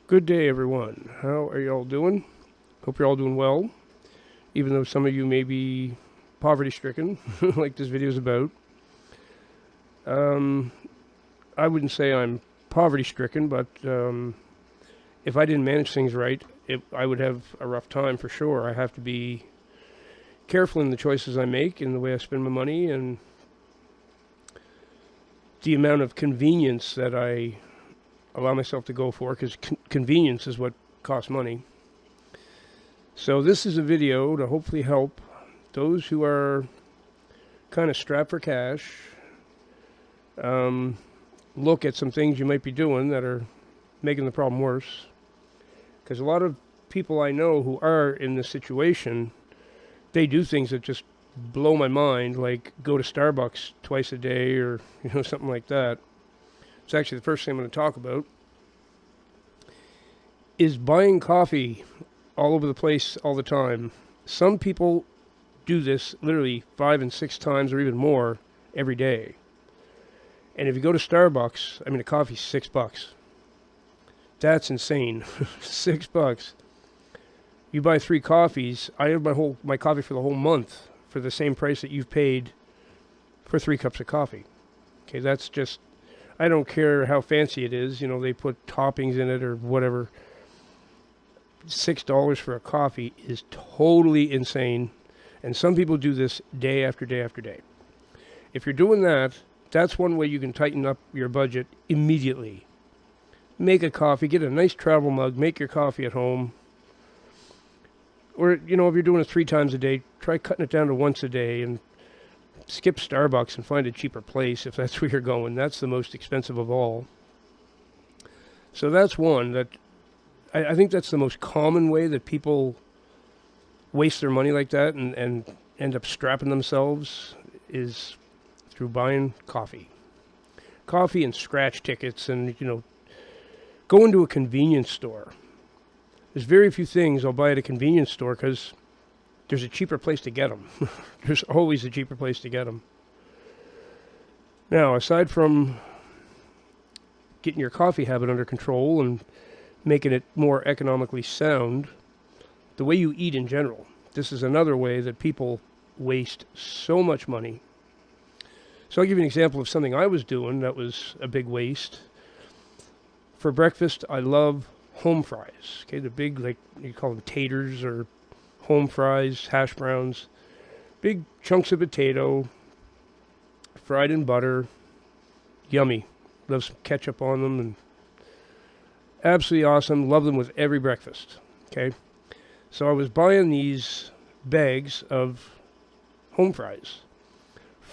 Good day, everyone. How are y'all doing? Hope you're all doing well, even though some of you may be poverty stricken, like this video is about. Um, I wouldn't say I'm poverty stricken, but if I didn't manage things right, I would have a rough time for sure. I have to be careful in the choices I make and the way I spend my money and the amount of convenience that I allow myself to go for, because convenience is what costs money. So this is a video to hopefully help those who are kind of strapped for cash look at some things you might be doing that are making the problem worse. Because a lot of people I know who are in this situation, they do things that just blow my mind, like go to Starbucks twice a day or something like that. It's actually the first thing I'm going to talk about. Is buying coffee all over the place all the time. Some people do this literally 5 and 6 times or even more every day. And if you go to Starbucks, a coffee's $6. That's insane. $6. You buy 3 coffees. I have my coffee for the whole month for the same price that you've paid for 3 cups of coffee. Okay, that's just, I don't care how fancy it is. They put toppings in it or whatever. $6 for a coffee is totally insane. And some people do this day after day after day. If you're doing that, that's one way you can tighten up your budget immediately. Make a coffee, get a nice travel mug, make your coffee at home. Or, if you're doing it 3 times a day, try cutting it down to once a day and skip Starbucks and find a cheaper place if that's where you're going. That's the most expensive of all. So that's one that I think that's the most common way that people waste their money like that and end up strapping themselves is through buying coffee. Coffee and scratch tickets and, go into a convenience store. There's very few things I'll buy at a convenience store because there's a cheaper place to get them. There's always a cheaper place to get them. Now, aside from getting your coffee habit under control and making it more economically sound, the way you eat in general. This is another way that people waste so much money. So I'll give you an example of something I was doing that was a big waste. For breakfast, I love home fries. Okay, the big, like you call them taters or home fries, hash browns, big chunks of potato, fried in butter, yummy. Love some ketchup on them and absolutely awesome. Love them with every breakfast. Okay. So I was buying these bags of home fries.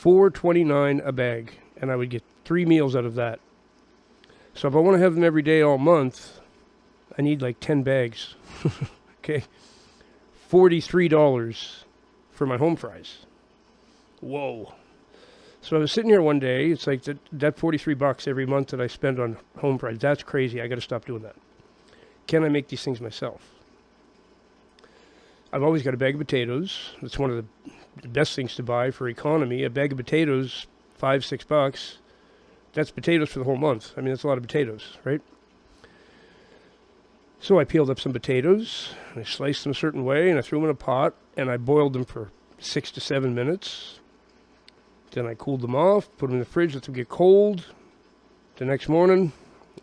$4.29 a bag. And I would get 3 meals out of that. So if I want to have them every day all month, I need like 10 bags. Okay. $43 for my home fries. Whoa. So I was sitting here one day, it's like that $43 every month that I spend on home fries. That's crazy. I got to stop doing that. Can I make these things myself? I've always got a bag of potatoes. That's one of the best things to buy for economy. A bag of potatoes, $5, $6. That's potatoes for the whole month. That's a lot of potatoes, right? So I peeled up some potatoes, and I sliced them a certain way, and I threw them in a pot, and I boiled them for 6 to 7 minutes. Then I cooled them off, put them in the fridge, let them get cold. The next morning,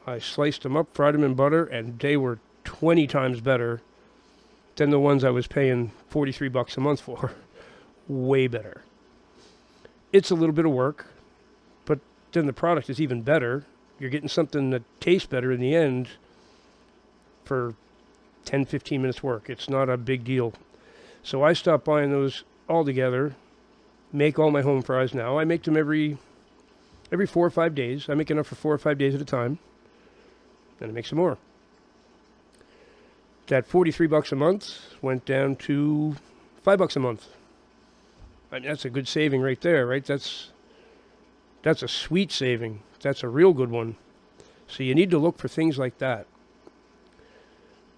I sliced them up, fried them in butter, and they were 20 times better than the ones I was paying $43 a month for. Way better. It's a little bit of work, but then the product is even better. You're getting something that tastes better in the end for 10, 15 minutes work. It's not a big deal. So I stopped buying those altogether. Make all my home fries now. I make them every 4 or 5 days. I make enough for 4 or 5 days at a time. Then I make some more. That $43 a month went down to $5 a month. That's a good saving right there, right? That's a sweet saving. That's a real good one. So you need to look for things like that.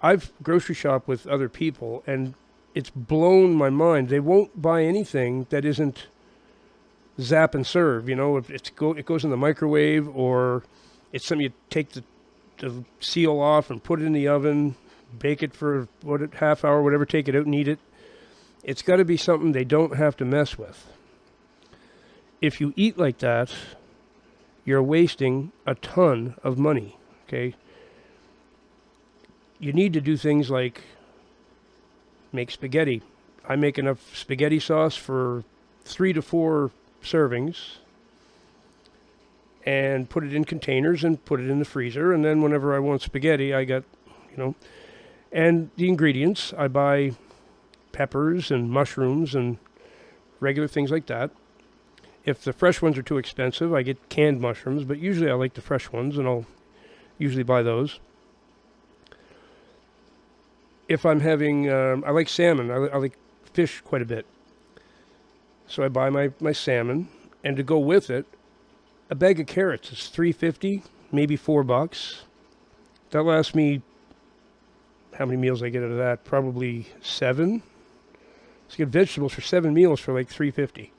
I've grocery shopped with other people, and it's blown my mind. They won't buy anything that isn't zap and serve. If it goes in the microwave, or it's something you take the to seal off and put it in the oven, bake it for half hour, whatever, take it out and eat it. It's got to be something they don't have to mess with. If you eat like that, you're wasting a ton of money, okay? You need to do things like make spaghetti. I make enough spaghetti sauce for 3 to 4 servings and put it in containers and put it in the freezer. And then whenever I want spaghetti, I got, and the ingredients, I buy peppers and mushrooms and regular things like that. If the fresh ones are too expensive, I get canned mushrooms, but usually I like the fresh ones, and I'll usually buy those. If I'm having, I like salmon. I like fish quite a bit. So I buy my salmon, and to go with it, a bag of carrots is $3.50, maybe $4. That lasts me, how many meals I get out of that? Probably 7. So you get vegetables for 7 meals for like $3.50.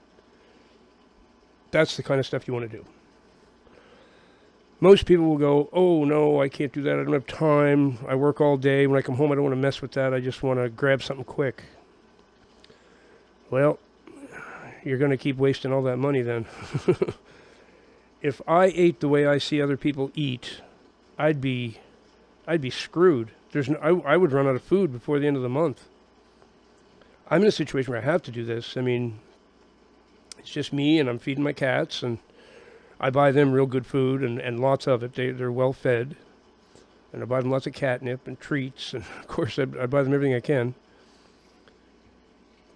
That's the kind of stuff you want to do. Most people will go, oh no, I can't do that. I don't have time. I work all day. When I come home, I don't want to mess with that. I just want to grab something quick. Well, you're going to keep wasting all that money then. If I ate the way I see other people eat, I'd be screwed. I would run out of food before the end of the month. I'm in a situation where I have to do this. I mean, it's just me, and I'm feeding my cats, and I buy them real good food and lots of it. They're well fed, and I buy them lots of catnip and treats, and of course I buy them everything I can.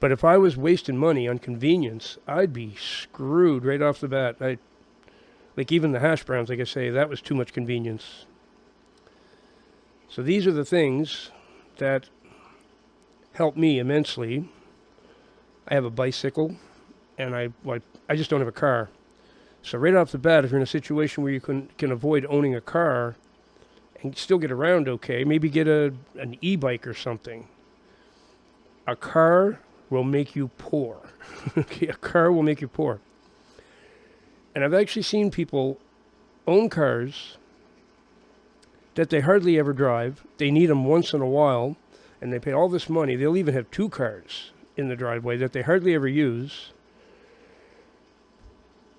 But if I was wasting money on convenience, I'd be screwed right off the bat. Like even the hash browns, like I say, that was too much convenience. So these are the things that help me immensely. I have a bicycle, and I just don't have a car. So right off the bat, if you're in a situation where you can avoid owning a car and still get around okay, maybe get an e-bike or something. A car will make you poor. Okay, a car will make you poor. And I've actually seen people own cars that they hardly ever drive. They need them once in a while, and they pay all this money. They'll even have 2 cars in the driveway that they hardly ever use.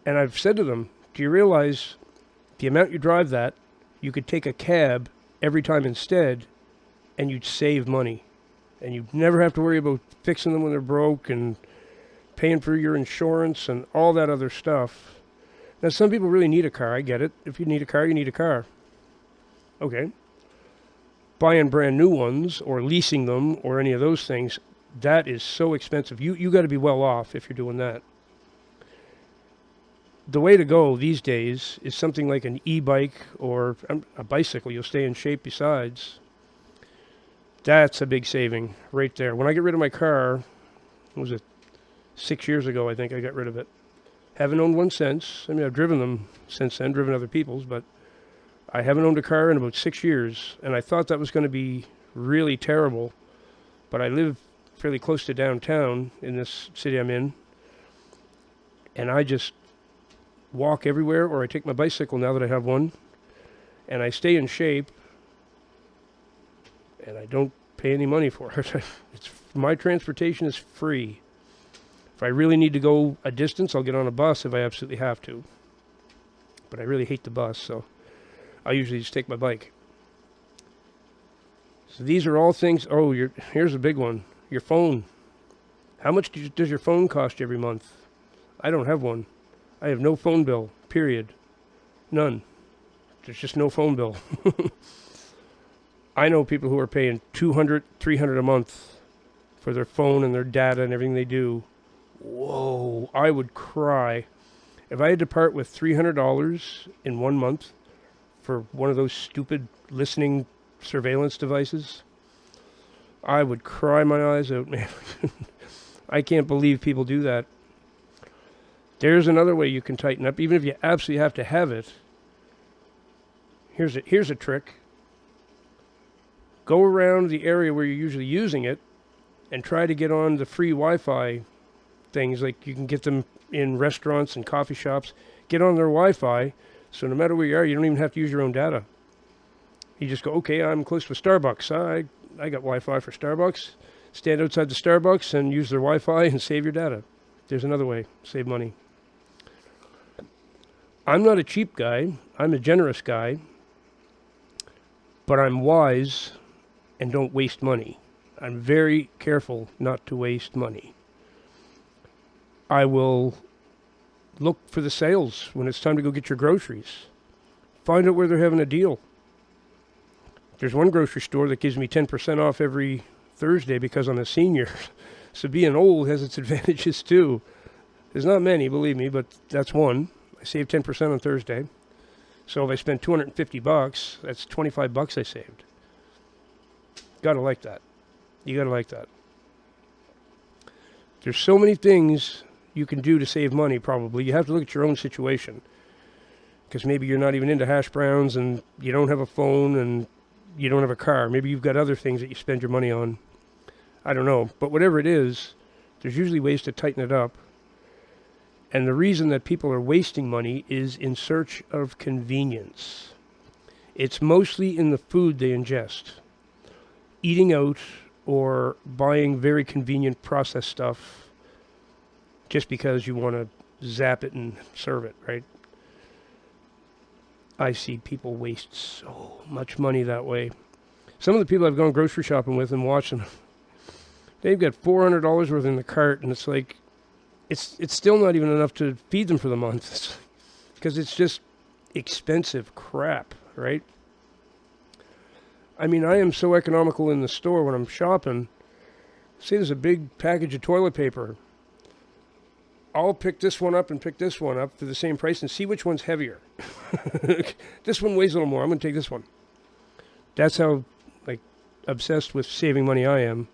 And I've said to them, do you realize the amount you drive that, you could take a cab every time instead, and you'd save money. And you'd never have to worry about fixing them when they're broke and paying for your insurance and all that other stuff. Now, some people really need a car. I get it. If you need a car, you need a car. Okay. Buying brand new ones or leasing them or any of those things, that is so expensive. You got to be well off if you're doing that. The way to go these days is something like an e-bike or a bicycle. You'll stay in shape besides. That's a big saving right there. When I get rid of my car, what was it, 6 years ago, I think I got rid of it. Haven't owned one since. I mean, I've driven them since then, driven other people's, but I haven't owned a car in about 6 years, and I thought that was going to be really terrible. But I live fairly close to downtown in this city I'm in, and I just walk everywhere, or I take my bicycle now that I have one, and I stay in shape, and I don't pay any money for it. My transportation is free. If I really need to go a distance, I'll get on a bus if I absolutely have to. But I really hate the bus, so I usually just take my bike. So these are all things. Oh, here's a big one. Your phone. How much does your phone cost you every month? I don't have one. I have no phone bill, period. None. There's just no phone bill. I know people who are paying $200, $300 a month for their phone and their data and everything they do. Whoa, I would cry. If I had to part with $300 in 1 month for one of those stupid listening surveillance devices, I would cry my eyes out, man. I can't believe people do that. There's another way you can tighten up, even if you absolutely have to have it. Here's a trick. Go around the area where you're usually using it and try to get on the free Wi-Fi things. Like you can get them in restaurants and coffee shops. Get on their Wi-Fi, so no matter where you are, you don't even have to use your own data. You just go, okay, I'm close to a Starbucks. I got Wi-Fi for Starbucks. Stand outside the Starbucks and use their Wi-Fi and save your data. There's another way. Save money. I'm not a cheap guy. I'm a generous guy. But I'm wise and don't waste money. I'm very careful not to waste money. I will look for the sales when it's time to go get your groceries. Find out where they're having a deal. There's one grocery store that gives me 10% off every Thursday because I'm a senior. So being old has its advantages too. There's not many, believe me, but that's one. I save 10% on Thursday. So if I spend $250, that's $25 I saved. Gotta like that. You gotta like that. There's so many things you can do to save money, probably. You have to look at your own situation. Because maybe you're not even into hash browns and you don't have a phone and you don't have a car. Maybe you've got other things that you spend your money on. I don't know. But whatever it is, there's usually ways to tighten it up. And the reason that people are wasting money is in search of convenience. It's mostly in the food they ingest. Eating out or buying very convenient processed stuff just because you want to zap it and serve it, right? I see people waste so much money that way. Some of the people I've gone grocery shopping with and watching, they've got $400 worth in the cart, and it's like, it's still not even enough to feed them for the month because it's just expensive crap, right? I mean, I am so economical in the store when I'm shopping. Say there's a big package of toilet paper. I'll pick this one up and pick this one up for the same price and see which one's heavier. This one weighs a little more. I'm going to take this one. That's how obsessed with saving money I am.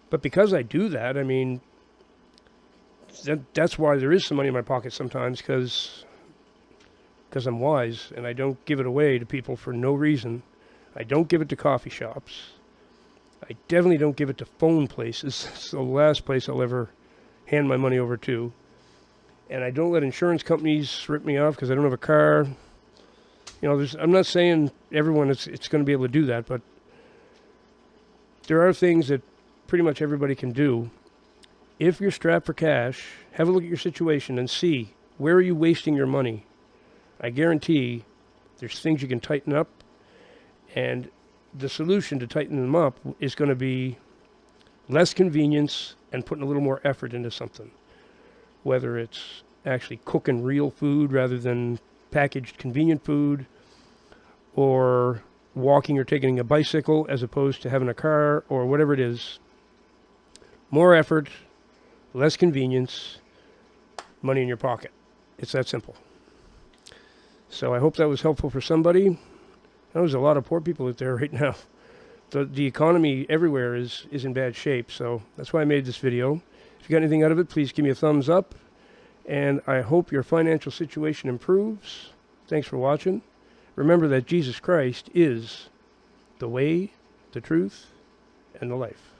But because I do that, I mean, that's why there is some money in my pocket sometimes, because I'm wise and I don't give it away to people for no reason. I don't give it to coffee shops. I definitely don't give it to phone places. It's the last place I'll ever hand my money over to. And I don't let insurance companies rip me off because I don't have a car. You know, I'm not saying everyone it's going to be able to do that, but there are things that pretty much everybody can do. If you're strapped for cash, have a look at your situation and see, where are you wasting your money? I guarantee there's things you can tighten up, and the solution to tighten them up is going to be less convenience and putting a little more effort into something. Whether it's actually cooking real food rather than packaged convenient food, or walking or taking a bicycle as opposed to having a car, or whatever it is. More effort, less convenience, money in your pocket. It's that simple. So I hope that was helpful for somebody. There's a lot of poor people out there right now. The economy everywhere is in bad shape, so that's why I made this video. If you got anything out of it, please give me a thumbs up, and I hope your financial situation improves. Thanks for watching. Remember that Jesus Christ is the way, the truth, and the life.